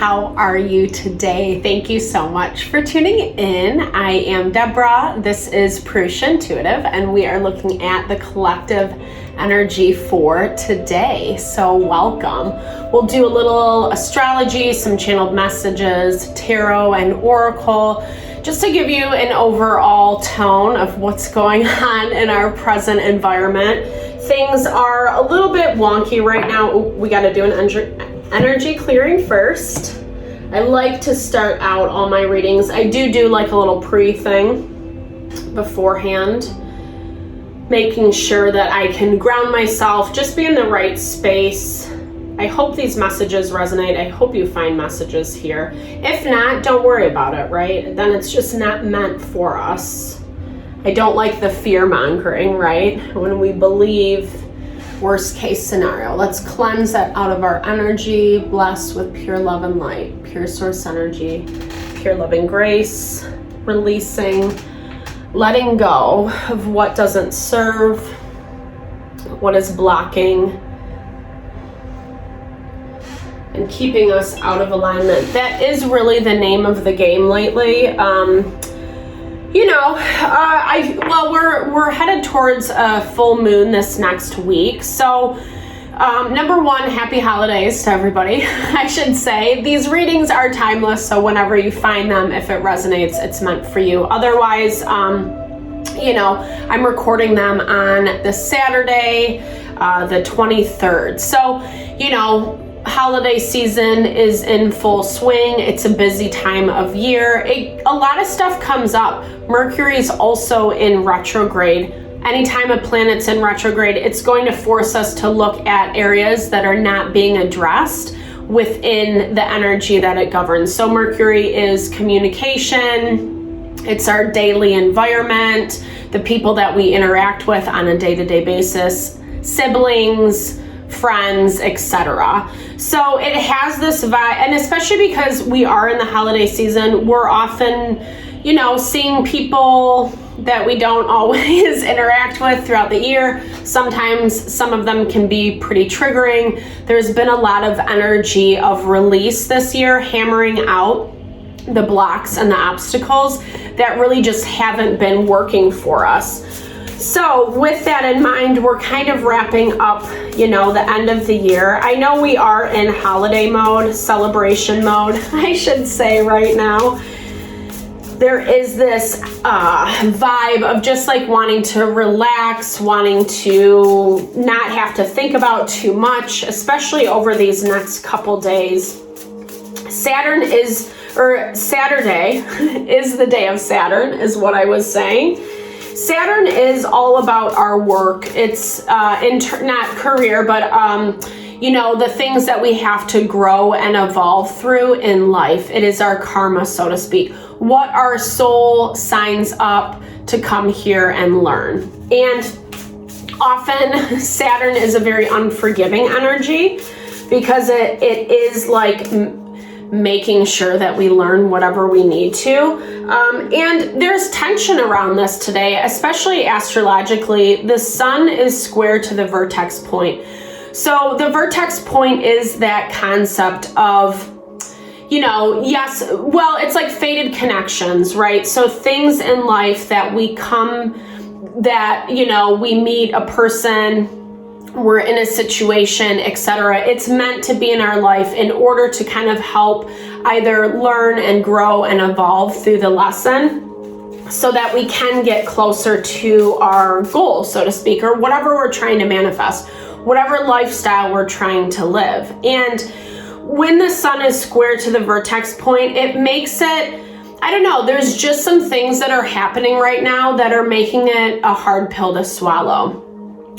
how are you today? Thank you so much for tuning in. I am Deborah. This is Purusha Intuitive, and we are looking at the collective energy for today. So welcome. We'll do a little astrology, some channeled messages, tarot, and oracle, just to give you an overall tone of what's going on in our present environment. Things are a little bit wonky right now. We got to do an energy clearing first. I like to start out all my readings. I do like a little pre-thing beforehand, making sure that I can ground myself, just be in the right space. I hope these messages resonate. I hope you find messages here. If not, don't worry about it, right? Then it's just not meant for us. I don't like the fear mongering, right? When we believe worst case scenario. Let's cleanse that out of our energy, bless with pure love and light, pure source energy, pure loving grace, releasing, letting go of what doesn't serve, what is blocking, and keeping us out of alignment. That is really the name of the game lately. We're headed towards a full moon this next week. So, number one, happy holidays to everybody. I should say these readings are timeless. So whenever you find them, if it resonates, it's meant for you. Otherwise, I'm recording them on the Saturday, the 23rd. So, holiday season is in full swing. It's a busy time of year. A lot of stuff comes up. Mercury is also in retrograde. Anytime a planet's in retrograde, it's going to force us to look at areas that are not being addressed within the energy that it governs. So Mercury is communication. It's our daily environment, the people that we interact with on a day-to-day basis, siblings, friends, etc. So it has this vibe, and especially because we are in the holiday season, we're often, seeing people that we don't always interact with throughout the year. Sometimes some of them can be pretty triggering. There's been a lot of energy of release this year, hammering out the blocks and the obstacles that really just haven't been working for us. So with that in mind, we're kind of wrapping up, the end of the year. I know we are in holiday mode, celebration mode, I should say right now. There is this vibe of just like wanting to relax, wanting to not have to think about too much, especially over these next couple days. Saturday is the day of Saturn, is what I was saying. Saturn is all about our work. It's not career, but the things that we have to grow and evolve through in life. It is our karma, so to speak. What our soul signs up to come here and learn. And often Saturn is a very unforgiving energy because it is like making sure that we learn whatever we need to. And there's tension around this today, especially astrologically. The sun is square to the vertex point. So the vertex point is that concept of, it's like fated connections, right? So things in life that we meet a person, we're in a situation, etc. It's meant to be in our life in order to kind of help either learn and grow and evolve through the lesson so that we can get closer to our goal, so to speak, or whatever we're trying to manifest, whatever lifestyle we're trying to live. And when the sun is square to the vertex point, it makes it, there's just some things that are happening right now that are making it a hard pill to swallow.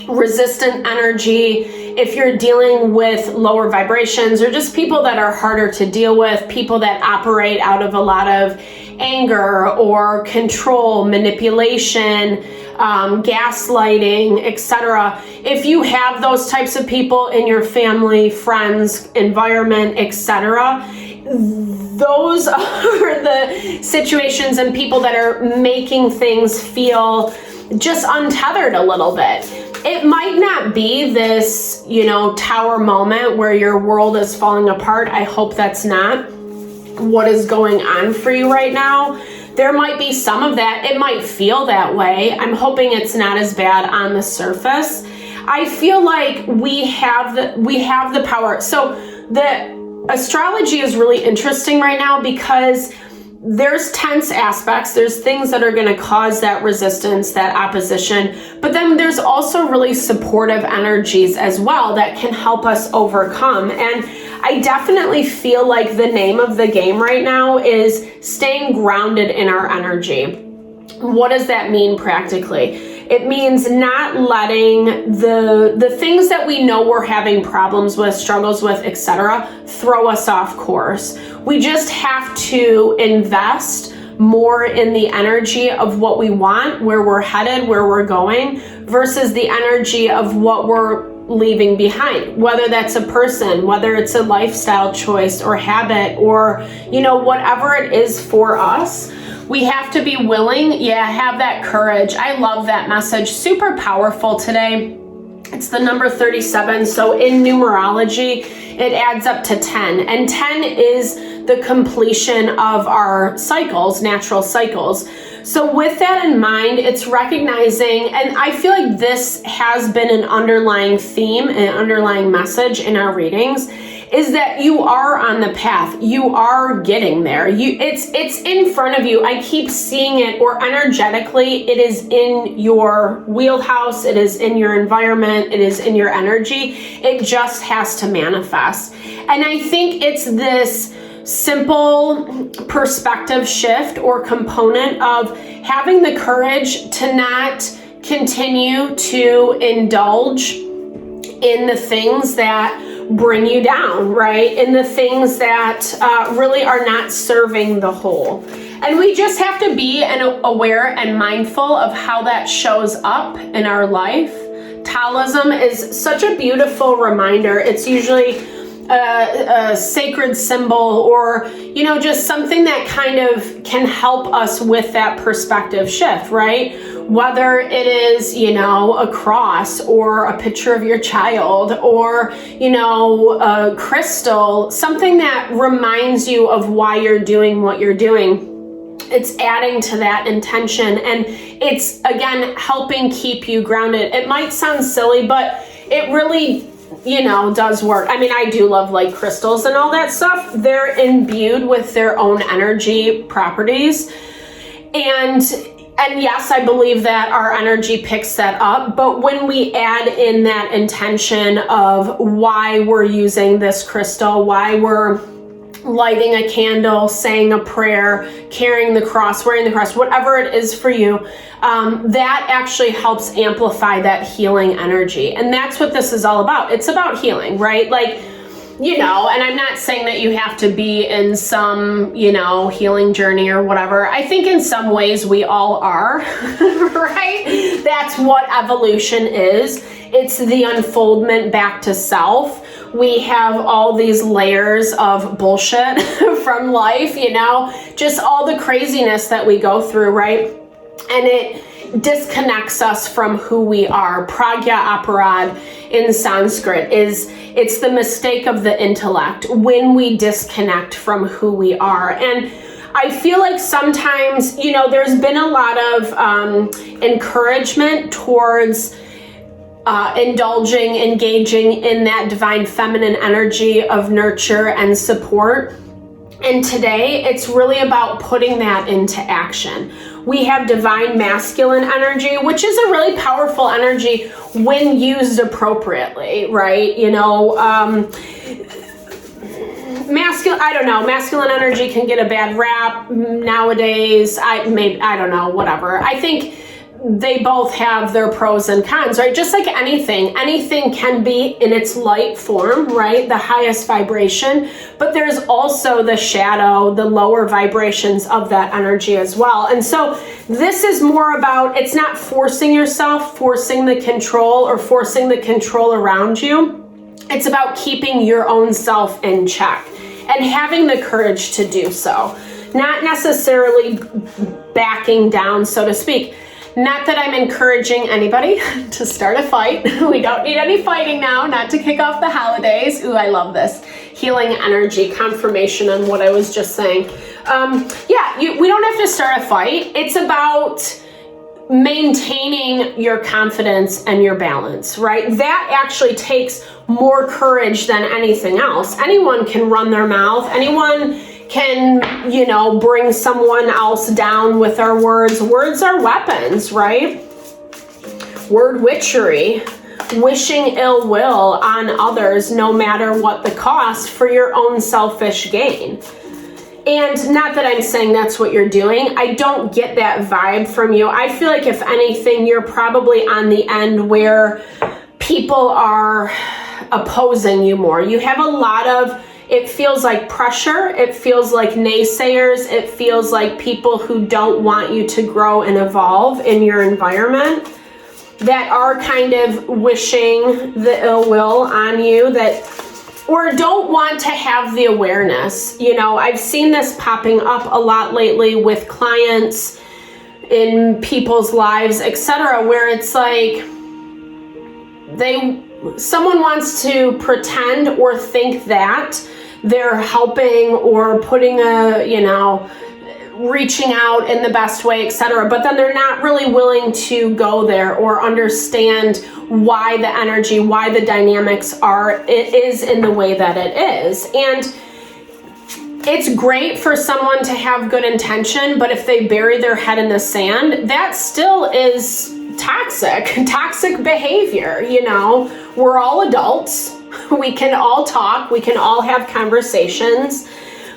Resistant energy, if you're dealing with lower vibrations or just people that are harder to deal with, people that operate out of a lot of anger or control, manipulation, gaslighting, etc. If you have those types of people in your family, friends, environment, etc., those are the situations and people that are making things feel just untethered a little bit. it might not be this, tower moment where your world is falling apart. I hope that's not what is going on for you right now. There might be some of that. It might feel that way. I'm hoping it's not as bad on the surface. I feel like we have the power. So the astrology is really interesting right now because there's tense aspects. There's things that are going to cause that resistance, that opposition. But then there's also really supportive energies as well that can help us overcome. And I definitely feel like the name of the game right now is staying grounded in our energy. What does that mean practically? It means not letting the things that we know we're having problems with, struggles with, etc., throw us off course. We just have to invest more in the energy of what we want, where we're headed, where we're going, versus the energy of what we're leaving behind, whether that's a person, whether it's a lifestyle choice or habit, or whatever it is for us. We have to be willing, have that courage. I love that message. Super powerful today. It's the number 37. So in numerology, it adds up to 10. And 10 is the completion of our cycles, natural cycles. So with that in mind, it's recognizing, and I feel like this has been an underlying theme, an underlying message in our readings, is that you are on the path. You are getting there. It's in front of you. I keep seeing it, or energetically, it is in your wheelhouse. It is in your environment. It is in your energy. It just has to manifest. And I think it's this simple perspective shift or component of having the courage to not continue to indulge in the things that bring you down, right? In the things that really are not serving the whole. And we just have to be aware and mindful of how that shows up in our life. Taoism is such a beautiful reminder. It's usually a sacred symbol, or just something that kind of can help us with that perspective shift, right? Whether it is a cross, or a picture of your child, or a crystal, something that reminds you of why you're doing what you're doing. It's adding to that intention, and it's again helping keep you grounded. It might sound silly, but it really does work. I mean, I do love like crystals and all that stuff. They're imbued with their own energy properties. And yes, I believe that our energy picks that up. But when we add in that intention of why we're using this crystal, why we're lighting a candle, saying a prayer, carrying the cross, wearing the cross, whatever it is for you, that actually helps amplify that healing energy. And that's what this is all about. It's about healing, right? Like, and I'm not saying that you have to be in some, healing journey or whatever. I think in some ways we all are, right? That's what evolution is. It's the unfoldment back to self. We have all these layers of bullshit from life, just all the craziness that we go through, right? And it disconnects us from who we are. Pragya aparad in Sanskrit it's the mistake of the intellect when we disconnect from who we are. And I feel like sometimes, there's been a lot of encouragement towards indulging, engaging in that divine feminine energy of nurture and support. And today, it's really about putting that into action. We have divine masculine energy, which is a really powerful energy when used appropriately, right? Masculine energy can get a bad rap nowadays. I don't know, whatever. I think they both have their pros and cons, right? Just like anything can be in its light form, right? The highest vibration, but there's also the shadow, the lower vibrations of that energy as well. And so this is more about, it's not forcing yourself, forcing the control, or forcing the control around you. It's about keeping your own self in check and having the courage to do so, not necessarily backing down, so to speak. Not that I'm encouraging anybody to start a fight. We don't need any fighting now, not to kick off the holidays. Ooh, I love this. Healing energy, confirmation on what I was just saying. We don't have to start a fight. It's about maintaining your confidence and your balance, right? That actually takes more courage than anything else. Anyone can run their mouth. Anyone can, bring someone else down with our words. Words are weapons, right? Word witchery, wishing ill will on others no matter what the cost for your own selfish gain. And not that I'm saying that's what you're doing. I don't get that vibe from you. I feel like if anything, you're probably on the end where people are opposing you more. You have a lot of, it feels like pressure. It feels like naysayers. It feels like people who don't want you to grow and evolve in your environment that are kind of wishing the ill will on you, or don't want to have the awareness. I've seen this popping up a lot lately with clients in people's lives, etc., where it's like someone wants to pretend or think that they're helping or putting reaching out in the best way, etc., but then they're not really willing to go there or understand why the energy, why the dynamics it is in the way that it is. And it's great for someone to have good intention, but if they bury their head in the sand, that still is toxic behavior. We're all adults. We can all talk. We can all have conversations.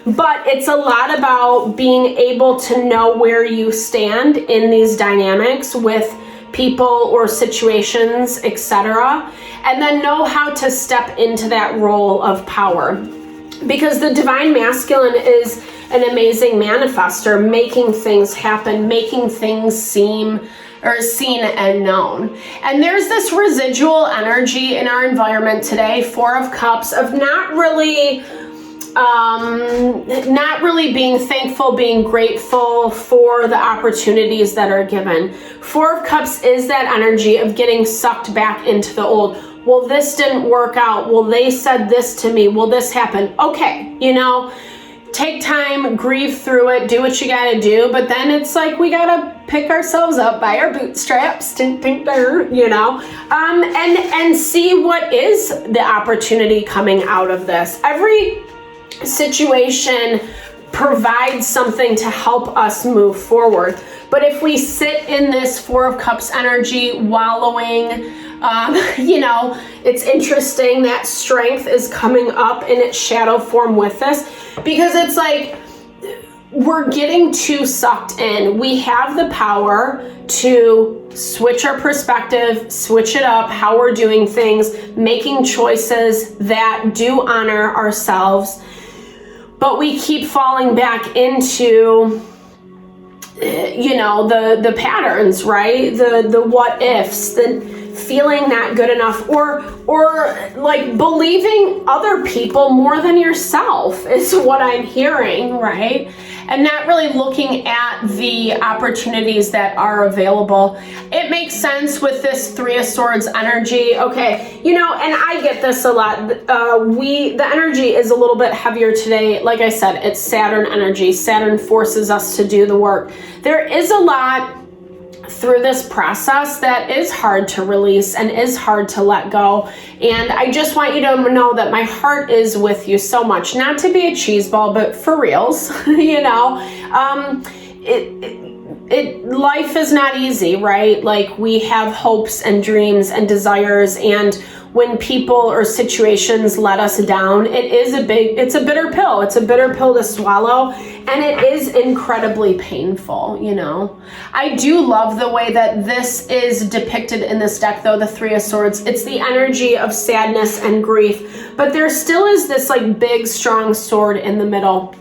But it's a lot about being able to know where you stand in these dynamics with people or situations, etc., and then know how to step into that role of power. Because the divine masculine is an amazing manifester, making things happen, making things seen and known. And there's this residual energy in our environment today, Four of Cups, of not really being thankful, being grateful for the opportunities that are given. Four of Cups is that energy of getting sucked back into the old. Well, this didn't work out. Well, they said this to me. Well, this happened. Okay, take time, grieve through it, do what you gotta do, but then it's like we gotta pick ourselves up by our bootstraps, and see what is the opportunity coming out of this. Every situation provides something to help us move forward. But if we sit in this Four of Cups energy, wallowing, it's interesting that strength is coming up in its shadow form with this, because it's like we're getting too sucked in. We have the power to switch our perspective, switch it up, how we're doing things, making choices that do honor ourselves. But we keep falling back into, the patterns, right? The what ifs, the feeling not good enough, or like believing other people more than yourself is what I'm hearing, right? And not really looking at the opportunities that are available. It makes sense with this Three of Swords energy. Okay, and I get this a lot. The energy is a little bit heavier today. Like I said, it's Saturn energy. Saturn forces us to do the work. There is a lot through this process that is hard to release and is hard to let go. And I just want you to know that my heart is with you so much. Not to be a cheeseball, but for reals, life is not easy, right? Like, we have hopes and dreams and desires, and when people or situations let us down, it's a bitter pill. It's a bitter pill to swallow, and it is incredibly painful, I do love the way that this is depicted in this deck, though, the Three of Swords. It's the energy of sadness and grief, but there still is this like big, strong sword in the middle.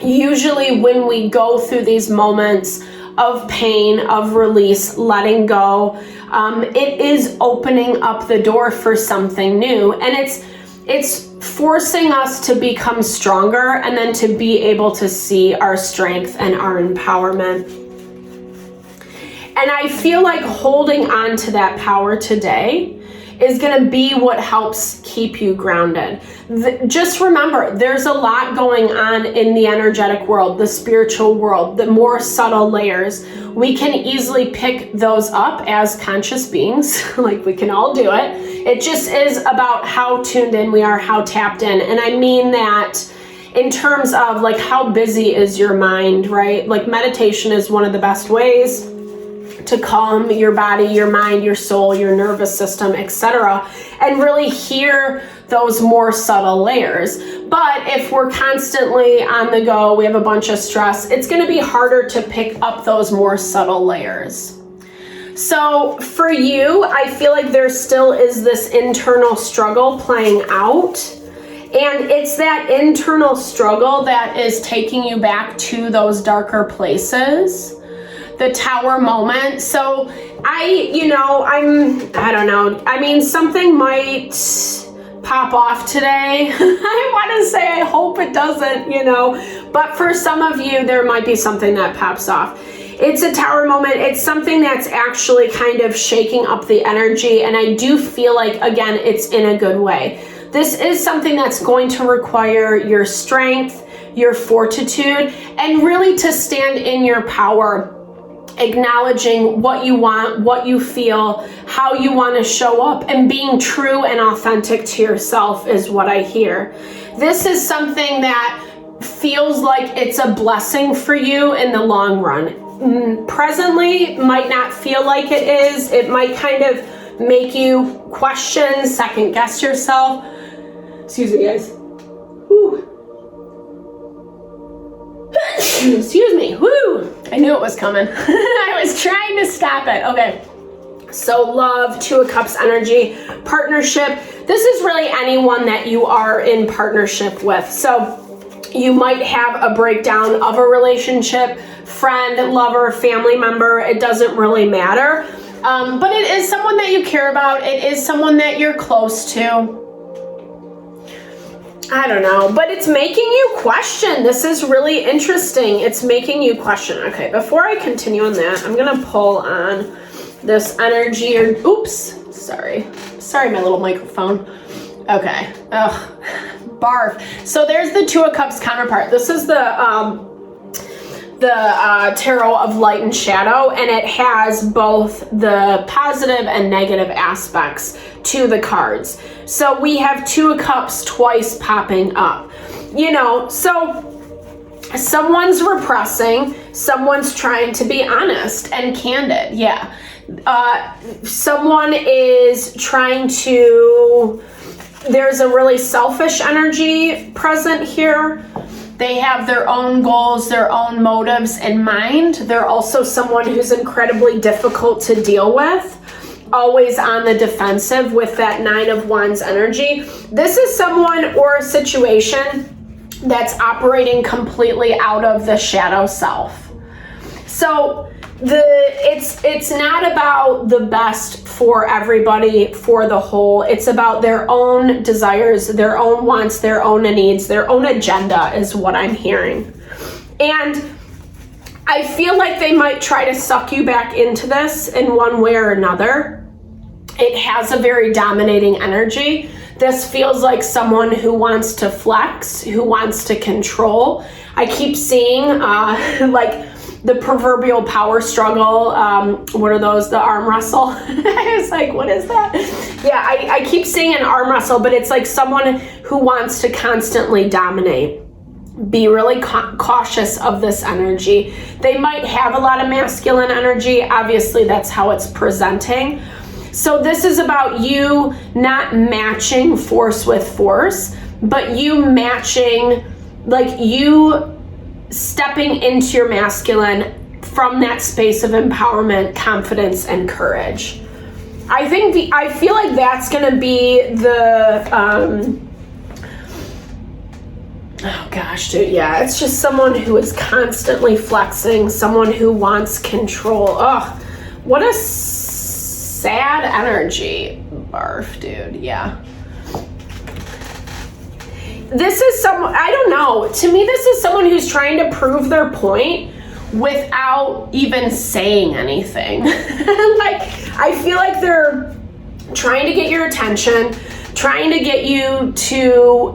Usually when we go through these moments of pain, of release, letting go, it is opening up the door for something new, and it's forcing us to become stronger and then to be able to see our strength and our empowerment. And I feel like holding on to that power today is going to be what helps keep you grounded. Just remember, there's a lot going on in the energetic world, the spiritual world, the more subtle layers. We can easily pick those up as conscious beings, like we can all do it. It just is about how tuned in we are, how tapped in. And I mean that in terms of like how busy is your mind, right? Like meditation is one of the best ways to calm your body, your mind, your soul, your nervous system, etc., and really hear those more subtle layers. But if we're constantly on the go, we have a bunch of stress, it's going to be harder to pick up those more subtle layers. So for you, I feel like there still is this internal struggle playing out. And it's that internal struggle that is taking you back to those darker places. The tower moment. So I don't know. I mean, something might pop off today. I want to say, I hope it doesn't, but for some of you, there might be something that pops off. It's a tower moment. It's something that's actually kind of shaking up the energy. And I do feel like, again, it's in a good way. This is something that's going to require your strength, your fortitude, and really to stand in your power, acknowledging what you want, what you feel, how you want to show up, and being true and authentic to yourself is what I hear. This is something that feels like it's a blessing for you in the long run. Presently, might not feel like it is. It might kind of make you question, second guess yourself. Excuse me, guys. Whew. Excuse me. Woo! I knew it was coming. I was trying to stop it. Okay. So love, Two of Cups energy, partnership. This is really anyone that you are in partnership with. So you might have a breakdown of a relationship, friend, lover, family member. It doesn't really matter. But it is someone that you care about. It is someone that you're close to. I don't know, but it's making you question. This is really interesting. It's making you question. Okay, before I continue on that, I'm going to pull on this energy sorry, my little microphone. Okay. Ugh, barf. So there's the Two of Cups counterpart. This is the tarot of light and shadow, and it has both the positive and negative aspects to the cards. So we have Two of Cups twice popping up. So someone's repressing, someone's trying to be honest and candid. Yeah. Someone is trying to, there's a really selfish energy present here. They have their own goals, their own motives in mind. They're also someone who's incredibly difficult to deal with, always on the defensive with that Nine of Wands energy. This is someone or a situation that's operating completely out of the shadow self. So it's not about the best for everybody, for the whole. It's about their own desires, their own wants, their own needs, their own agenda is what I'm hearing. And I feel like they might try to suck you back into this in one way or another. It has a very dominating energy. This feels like someone who wants to flex, who wants to control. I keep seeing like the proverbial power struggle. What are those? The arm wrestle? I was like, what is that? Yeah, I keep seeing an arm wrestle, but it's like someone who wants to constantly dominate. Be really cautious of this energy. They might have a lot of masculine energy. Obviously, that's how it's presenting. So this is about you not matching force with force, but you matching, like you stepping into your masculine from that space of empowerment, confidence, and courage. I feel like that's going to be the, oh gosh, dude, yeah, it's just someone who is constantly flexing, someone who wants control. Oh, what a sad energy. Barf, dude, yeah. This is someone, I don't know, to me this is someone who's trying to prove their point without even saying anything. Like, I feel like they're trying to get your attention, trying to get you to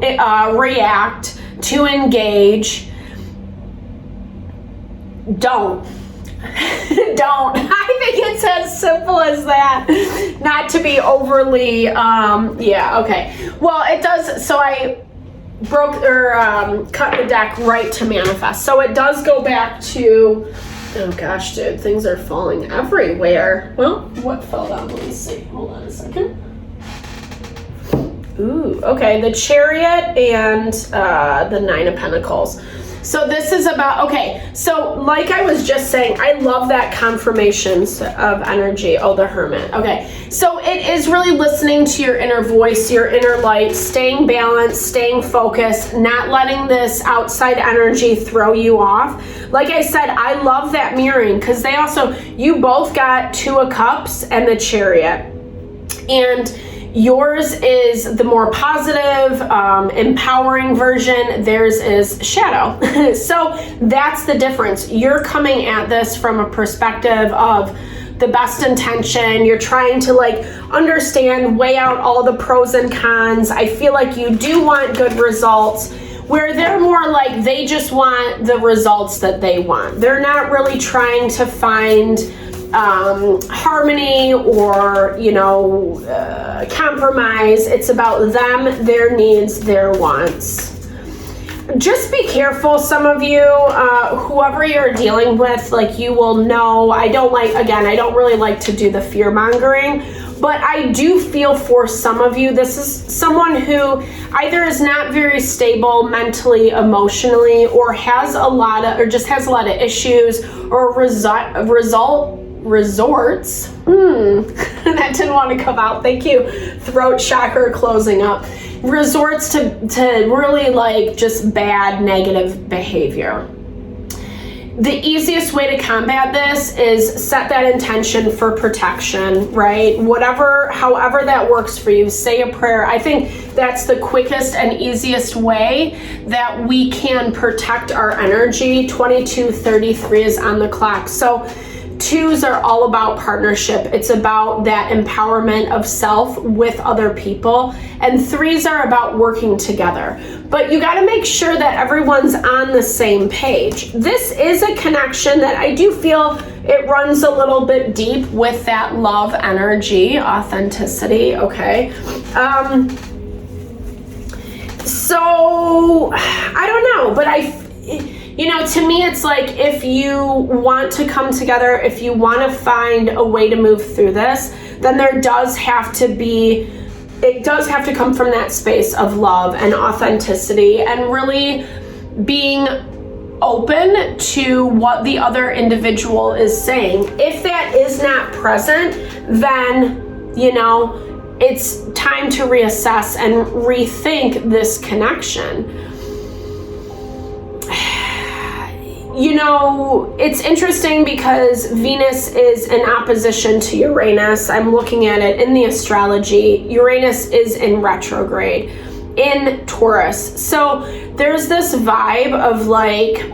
react, to engage. Don't. Don't. I think it's as simple as that. Not to be overly, yeah, okay. Well, it does, so I broke or cut the deck right to manifest. So it does go back to, oh gosh, dude, things are falling everywhere. Well, what fell down? Let me see. Hold on a second. Ooh, okay, the Chariot and the Nine of Pentacles. So this is about, okay, so like I was just saying, I love that confirmations of energy. Oh, the Hermit. Okay, so it is really listening to your inner voice, your inner light, staying balanced, staying focused, not letting this outside energy throw you off. Like I said, I love that mirroring because they also, you both got Two of Cups and the Chariot. And yours is the more positive, empowering version. Theirs is shadow. So that's the difference. You're coming at this from a perspective of the best intention. You're trying to like understand, weigh out all the pros and cons. I feel like you do want good results, where they're more like they just want the results that they want. They're not really trying to find harmony or, you know, compromise. It's about them, their needs, their wants. Just be careful, some of you, whoever you're dealing with, like, you will know, I don't really like to do the fear mongering, but I do feel for some of you, this is someone who either is not very stable mentally, emotionally, or has a lot of, or just has a lot of issues, or resorts. That didn't want to come out. Thank you. Throat chakra closing up. Resorts to really like just bad negative behavior. The easiest way to combat this is set that intention for protection, right? However that works for you, say a prayer. I think that's the quickest and easiest way that we can protect our energy. 22:33 is on the clock. So twos are all about partnership. It's about that empowerment of self with other people. And threes are about working together. But you got to make sure that everyone's on the same page. This is a connection that I do feel it runs a little bit deep with that love energy, authenticity, okay? So, I don't know, but you know, to me, it's like if you want to come together, if you want to find a way to move through this, then it does have to come from that space of love and authenticity and really being open to what the other individual is saying. If that is not present, then, you know, it's time to reassess and rethink this connection. You know, it's interesting because Venus is in opposition to Uranus. I'm looking at it in the astrology. Uranus is in retrograde in Taurus. So there's this vibe of like,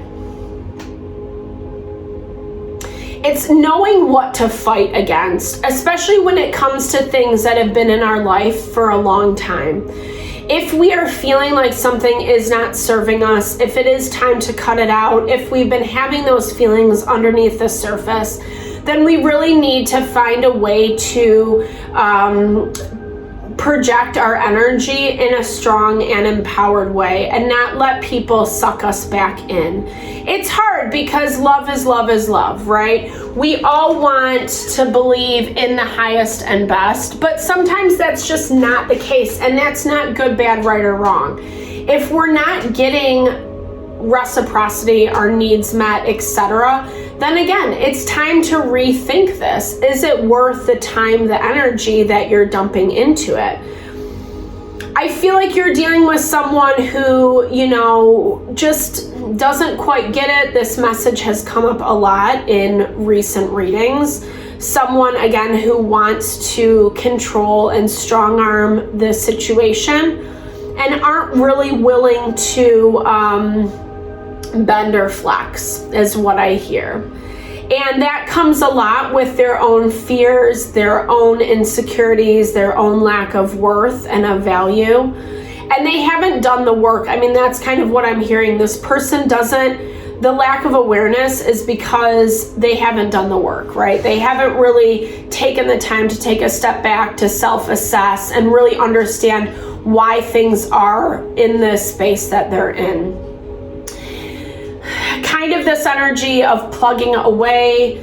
it's knowing what to fight against, especially when it comes to things that have been in our life for a long time. If we are feeling like something is not serving us, if it is time to cut it out, if we've been having those feelings underneath the surface, then we really need to find a way to project our energy in a strong and empowered way and not let people suck us back in. It's hard because love is love is love, right? We all want to believe in the highest and best, but sometimes that's just not the case, and that's not good, bad, right, or wrong. If we're not getting reciprocity, our needs met, etc., then again, it's time to rethink this. Is it worth the time, the energy that you're dumping into it? I feel like you're dealing with someone who, you know, just doesn't quite get it. This message has come up a lot in recent readings. Someone, again, who wants to control and strong arm the situation and aren't really willing to bend or flex is what I hear. And that comes a lot with their own fears, their own insecurities, their own lack of worth and of value. And they haven't done the work. I mean, that's kind of what I'm hearing. This person doesn't, the lack of awareness is because they haven't done the work, right? They haven't really taken the time to take a step back, to self-assess and really understand why things are in this space that they're in. Kind of this energy of plugging away.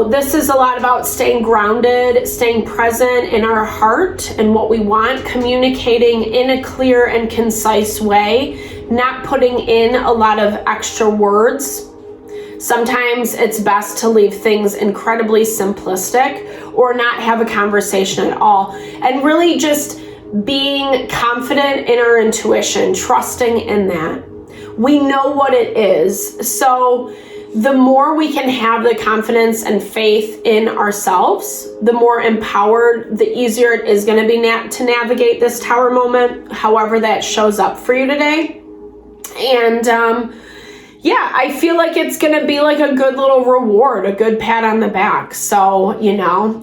This is a lot about staying grounded, staying present in our heart and what we want, communicating in a clear and concise way, not putting in a lot of extra words. Sometimes it's best to leave things incredibly simplistic or not have a conversation at all, and really just being confident in our intuition, trusting in that. We know what it is. So the more we can have the confidence and faith in ourselves, the more empowered, the easier it is going to be to navigate this tower moment, however that shows up for you today. And I feel like it's going to be like a good little reward, a good pat on the back. So,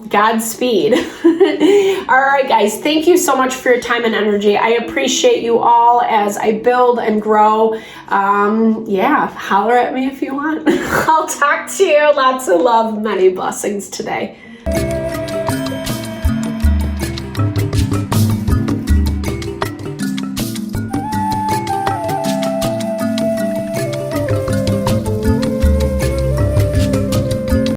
Godspeed. All right, guys, thank you so much for your time and energy. I appreciate you all as I build and grow. Holler at me if you want. I'll talk to you. Lots of love, many blessings today.